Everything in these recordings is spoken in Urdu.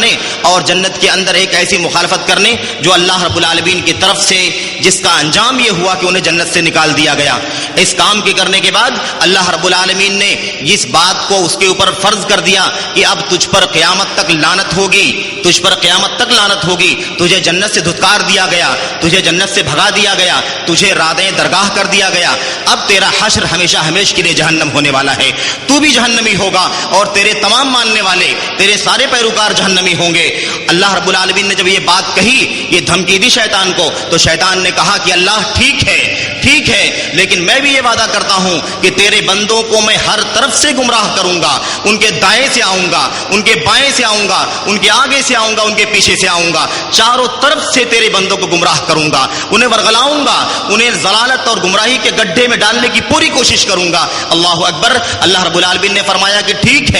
جھٹلانے اور جنت کے اندر ایک ایسی مخالفت کرنے جو اللہ رب العالمین کی طرف سے جس کا انجام یہ ہوا کہ انہیں جنت سے نکال دیا گیا۔ اس کام کے کرنے کے بعد اللہ رب العالمین نے اس بات کو اس کے اوپر فرض کر دیا کہ اب تجھ پر قیامت تک لعنت ہوگی، تجھ پر قیامت تک لعنت ہوگی، تجھے جنت سے دھتکار دیا گیا، تجھے جنت سے بھگا دیا گیا، تجھے رادیں درگاہ کر دیا گیا، اب تیرا حشر ہمیشہ ہمیشہ کے لیے جہنم ہونے والا ہے، تو بھی جہنمی ہوگا اور تیرے تمام ماننے والے، تیرے سارے پیروکار جہنمی ہوں گے۔ اللہ رب العالمین نے جب یہ بات کہی، یہ دھمکی دی شیطان کو، تو شیطان نے کہا کہ اللہ ٹھیک ہے لیکن میں بھی یہ وعدہ کرتا ہوں کہ تیرے بندوں کو میں ہر طرف سے گمراہ کروں گا، ان کے دائیں سے آؤں گا، ان کے بائیں سے آؤں گا، ان کے آگے سے آؤں گا، ان کے پیچھے سے آؤں گا، چاروں طرف سے تیرے بندوں کو گمراہ کروں گا، انہیں ورغلاؤں گا، انہیں ضلالت اور گمراہی کے گڈھے میں ڈالنے کی پوری کوشش کروں گا۔ اللہ اکبر۔ اللہ رب العالمین نے فرمایا کہ ٹھیک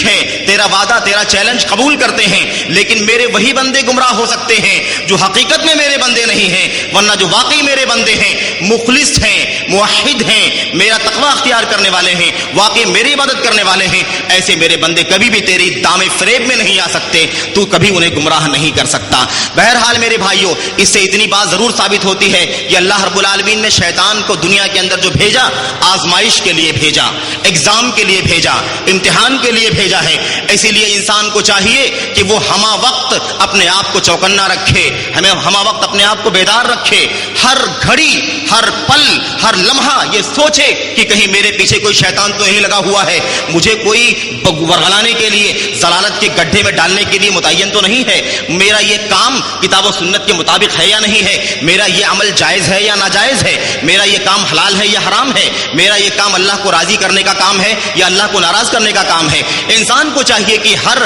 ہے تیرا وعدہ، تیرا چیلنج قبول کرتے ہیں، لیکن میرے وہی بندے گمراہ ہو سکتے ہیں جو حقیقت میں میرے بندے نہیں ہیں، ورنہ جو واقعی میرے بندے ہیں، مخلص ہیں، موحد ہیں، میرا تقوی اختیار کرنے والے ہیں، واقعی میری عبادت کرنے والے ہیں، ایسے میرے بندے کبھی بھی تیری دام فریب میں نہیں آ سکتے، تو کبھی انہیں گمراہ نہیں کر سکتا۔ بہرحال میرے بھائیوں، اس سے اتنی بات ضرور ثابت ہوتی ہے کہ اللہ رب العالمین نے شیطان کو دنیا کے اندر جو بھیجا، آزمائش کے لیے بھیجا، ایگزام کے لیے بھیجا، امتحان کے لیے بھیجا ہے۔ اسی لیے انسان کو چاہیے کہ وہ ہمہ وقت اپنے آپ کو چوکنا رکھے، ہمیں ہمہ وقت اپنے آپ کو بیدار رکھے، ہر گھڑی، ہر پل، ہر لمحہ یہ سوچے کہ کہیں میرے پیچھے کوئی شیطان تو نہیں لگا ہوا ہے، مجھے کوئی ورغلانے کے لیے، ضلالت کے گڈھے میں ڈالنے کے لیے متعین تو نہیں ہے، میرا یہ کام کتاب و سنت کے مطابق ہے یا نہیں ہے، میرا یہ عمل جائز ہے یا ناجائز ہے، میرا یہ کام حلال ہے یا حرام ہے، میرا یہ کام اللہ کو راضی کرنے کا کام ہے یا اللہ کو ناراض کرنے کا کام ہے۔ انسان کو چاہیے کہ ہر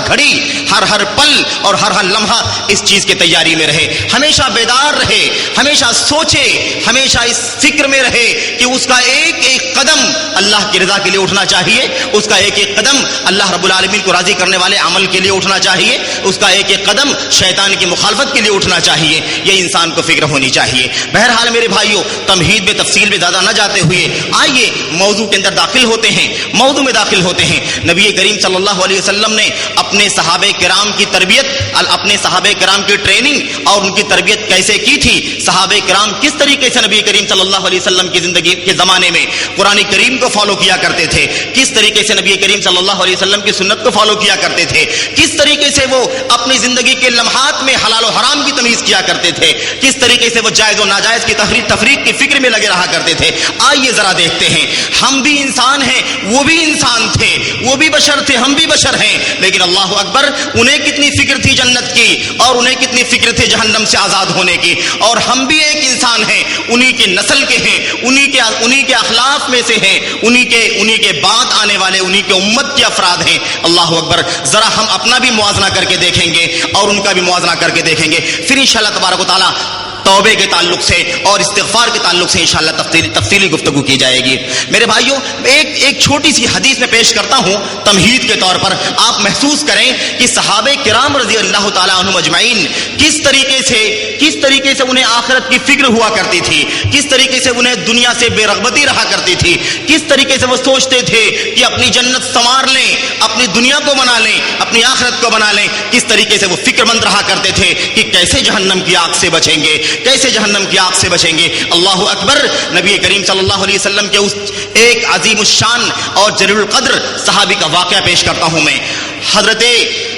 گھڑی، ہر پل اور ہر لمحہ اس چیز کی تیاری میں رہے، ہمیشہ بیدار رہے، ہمیشہ سوچے، ہمیشہ اس فکر میں رہے کہ اس کا ایک ایک قدم اللہ کی رضا کے لیے اٹھنا چاہیے، اس کا ایک ایک قدم اللہ رب العالمین کو راضی کرنے والے عمل کے لیے اٹھنا چاہیے، اس کا ایک ایک قدم شیطان کی مخالفت کے لیے اٹھنا چاہیے، یہ انسان کو فکر ہونی چاہیے۔ بہرحال میرے بھائیوں، تمہید میں تفصیل میں زیادہ نہ جاتے ہوئے آئیے موضوع کے اندر داخل ہوتے ہیں، موضوع میں داخل ہوتے ہیں۔ نبی کریم صلی اللہ علیہ وسلم نے اپنے صحابہ کرام کی تربیت، اپنے صحابہ کرام کی ٹریننگ اور ان کی تربیت کیسے کی تھی، صحابہ کرام کس طریقے سے نبی کریم صلی اللہ علیہ وسلم کی زندگی کے زمانے میں قرآن کریم کو فالو کیا کرتے تھے، کس طریقے سے نبی کریم صلی اللہ علیہ وسلم کی سنت کو فالو کیا کرتے تھے، کس طریقے سے وہ اپنی زندگی کے لمحات میں حلال و حرام کی تمیز کیا کرتے تھے، کس طریقے سے وہ جائز و ناجائز کی تفریق کی فکر میں لگے رہا کرتے تھے۔ آئیے ذرا دیکھتے ہیں، ہم بھی انسان ہیں، وہ بھی انسان تھے، وہ بھی بشر تھے، ہم بھی بشر ہیں، لیکن اللہ اکبر، انہیں کتنی فکر تھی جنت کی اور انہیں کتنی فکر تھی جہنم سے آزاد ہونے کی، اور ہم بھی ایک انسان ہیں، انہی کی نسل کے ہیں، انہی کے اخلاق میں سے ہیں، انہی کے بعد آنے والے انہی کے امت کے افراد ہیں۔ اللہ اکبر، ذرا ہم اپنا بھی موازنہ کر کے دیکھیں گے اور ان کا بھی موازنہ کر کے دیکھیں گے، پھر انشاءاللہ تبارک و تعالی توبے کے تعلق سے اور استغفار کے تعلق سے انشاءاللہ تفصیلی گفتگو کی جائے گی۔ میرے بھائیوں، ایک چھوٹی سی حدیث میں پیش کرتا ہوں تمہید کے طور پر، آپ محسوس کریں کہ صحابہ کرام رضی اللہ تعالیٰ عنہم اجمعین کس طریقے سے انہیں آخرت کی فکر ہوا کرتی تھی، کس طریقے سے انہیں دنیا سے بے رغبتی رہا کرتی تھی، کس طریقے سے وہ سوچتے تھے کہ اپنی جنت سنوار لیں، اپنی دنیا کو بنا لیں، اپنی آخرت کو بنا لیں، کس طریقے سے وہ فکر مند رہا کرتے تھے کہ کیسے جہنم کی آگ سے بچیں گے، کیسے جہنم کی آگ سے بچیں گے۔ اللہ اکبر، نبی کریم صلی اللہ علیہ وسلم کے اس ایک عظیم الشان اور جلیل القدر صحابی کا واقعہ پیش کرتا ہوں میں۔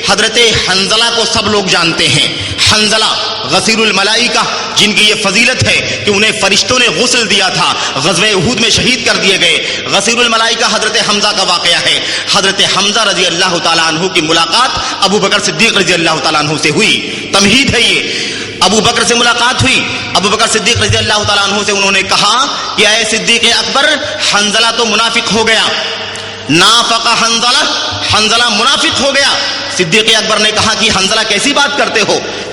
حضرت حنظلہ کو سب لوگ جانتے ہیں، حنظلہ غسیل الملائکہ، جن کی یہ فضیلت ہے کہ انہیں فرشتوں نے غسل دیا تھا، غزوہ احد میں شہید کر دیے گئے۔ غسیل الملائکہ حضرت حمزہ کا واقعہ ہے۔ حضرت حمزہ رضی اللہ تعالیٰ عنہ کی ملاقات ابو بکر صدیق رضی اللہ تعالیٰ عنہ سے ہوئی، تمہید ہے یہ۔ ابو بکر سے ملاقات ہوئی، ابو بکر صدیق رضی اللہ تعالیٰ عنہ سے انہوں نے کہا کہ اے صدیق اکبر، حنظلہ تو منافق ہو گیا، نافق حنظلہ، حنظلہ منافق ہو گیا۔ صدیق اکبر نے کہا کہ حنظلہ کیسی بات کرتے ہو،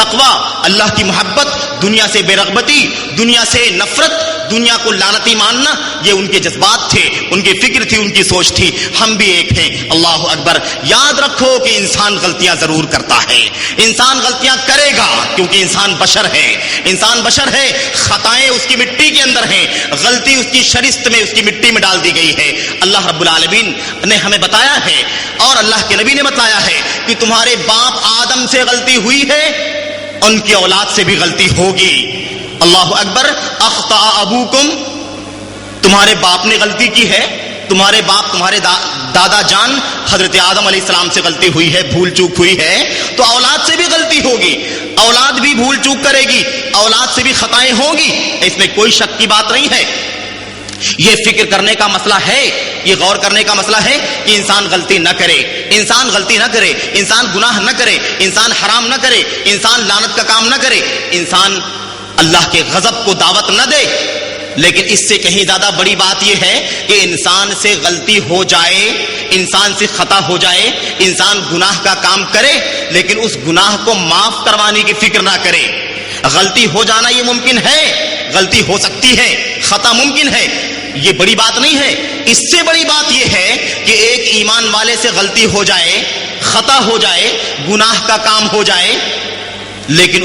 تقوی، اللہ کی محبت، دنیا سے بے رغبتی، دنیا سے نفرت، دنیا کو لعنتی ماننا، یہ ان کے جذبات تھے، ان کی فکر تھی، ان کی سوچ تھی. ہم بھی ایک ہیں. اللہ اکبر. یاد رکھو کہ انسان غلطیاں ضرور کرتا ہے، انسان غلطیاں کرے گا، کیونکہ انسان بشر ہے. انسان بشر ہے، خطائیں اس کی مٹی کے اندر ہیں، غلطی اس کی شرست میں، اس کی مٹی میں ڈال دی گئی ہے. اللہ رب العالمین نے ہمیں بتایا ہے اور اللہ کے نبی نے بتایا ہے کہ تمہارے باپ آدم سے غلطی ہوئی ہے، ان کی اولاد سے بھی غلطی ہوگی. اللہ اکبر. اخطا ابوکم، تمہارے باپ نے غلطی کی ہے، تمہارے باپ، تمہارے دادا جان حضرت آدم علیہ السلام سے غلطی ہوئی ہے، بھول چوک ہوئی ہے، تو اولاد سے بھی غلطی ہوگی، اولاد بھی بھول چوک کرے گی، اولاد سے بھی خطائیں ہوں گی. اس میں کوئی شک کی بات نہیں ہے. یہ فکر کرنے کا مسئلہ ہے، یہ غور کرنے کا مسئلہ ہے کہ انسان غلطی نہ کرے، انسان غلطی نہ کرے، انسان گناہ نہ کرے، انسان حرام نہ کرے، انسان لعنت کا کام نہ کرے، انسان اللہ کے غضب کو دعوت نہ دے. لیکن اس سے کہیں زیادہ بڑی بات یہ ہے کہ انسان سے غلطی ہو جائے، انسان سے خطا ہو جائے، انسان گناہ کا کام کرے لیکن اس گناہ کو معاف کروانے کی فکر نہ کرے. غلطی ہو جانا یہ ممکن ہے، غلطی ہو سکتی ہے، خطا ممکن ہے، یہ بڑی بات نہیں ہے. اس سے بڑی بات یہ ہے کہ ایک ایمان والے سے غلطی ہو جائے، خطا ہو جائے، گناہ کا کام ہو جائے، لیکن